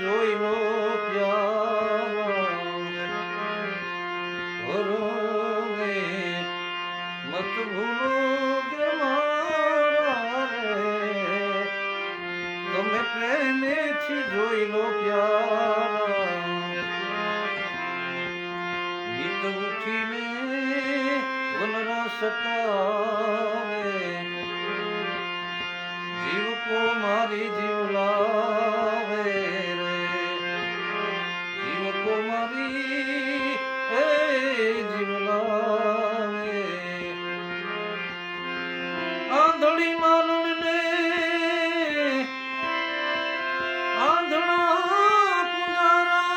જોઈ લો પ્યાર ભરોને મત ભૂલો કે મારા રે તમે પ્રેમેથી જોઈ લો પ્યાર ગીત ઉઠીને વનરા સતાવે જીવ કો મારી જીવલાવે રે જીવ કો મારી જીવલાવે આંધળી માનવને આંધળા પુજારા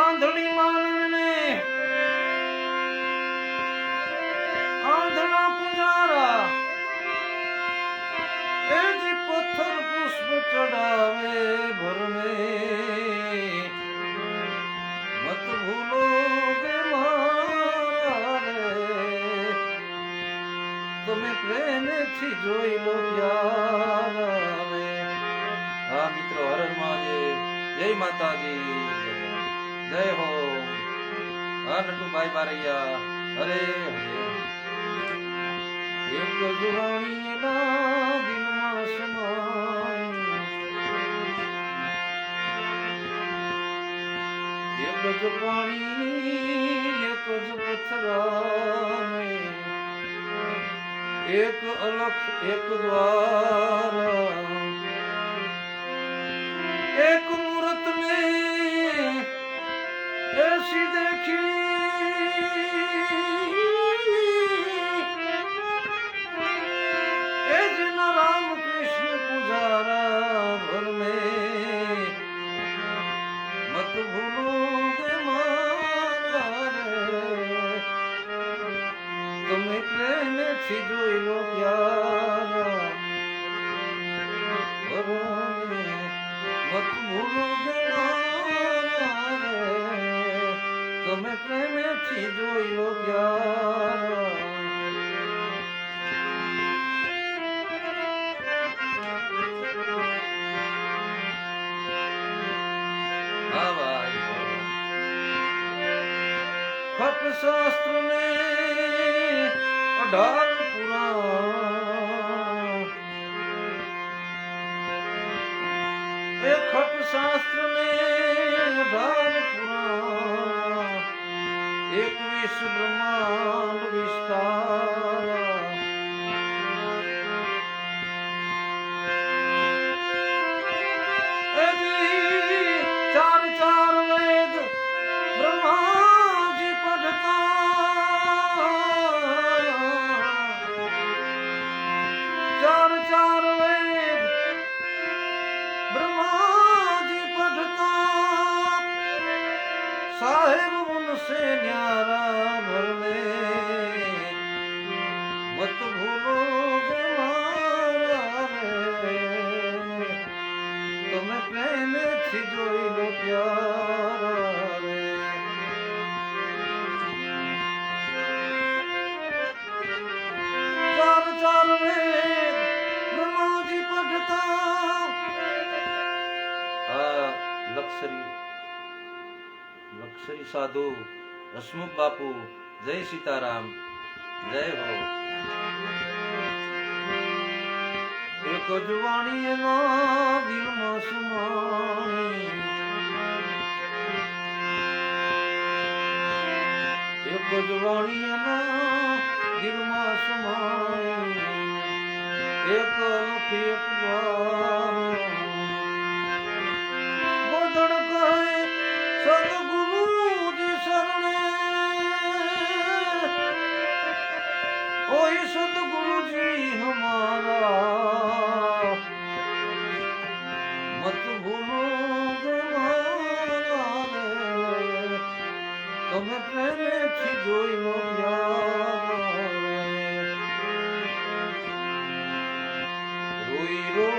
આંધળી માનવને આંધળા પુજારા એ જે પથ્થર પુષ્પ ચડાવે ભરમે મત ભૂલો કે મારા રે તમે પ્રેમથી જોઈ લો પ્યાર રે હા મિત્રો હર હર મહાદેવ જય માતાજી જય હો હા નટુભાઈ બારૈયા હરે હરે એક જુવાણીના દિલમાં સમાય એક જ પાણી એક જ પથરાને એક અલખ એક દ્વાર એક મૂરત में ऐसी देखी राम कृष्ण पुजारा भर में मत भूलो के मारा रे तुम्हें प्रेम थी जोई लो प्यार भरो में मत भूलो के मारा रे तुम्हें प्रेम थी जोई लो प्यार खट शास्त्र में 18 पुराण एक खट शास्त्र में 18 पुराण 21 ब्रह्मांड विस्तार चार चार वेद ब्रह्मा चार चार वेद ब्रह्मा जी पढ़ता साहेब उनसे न्यारा भर में मत भूलो मारा रे तुम्हें प्रेम थी जोई लो प्यारा रे चार चार वेद ब्रह्मा जी पढ़ता लक्षरी साधु हसमुख बापू जय सीताराम जय हो एक जुवाणी दिल में समानी एक जुवाणी दिल में समाई एक अलख एक द्वार बोधन कहे सदगुरु जी शरणे ओही सदगुरु जी हमारा मत भूलो गमारा रे तुम्हें प्रेम थी जोई लो प्यार रोई रो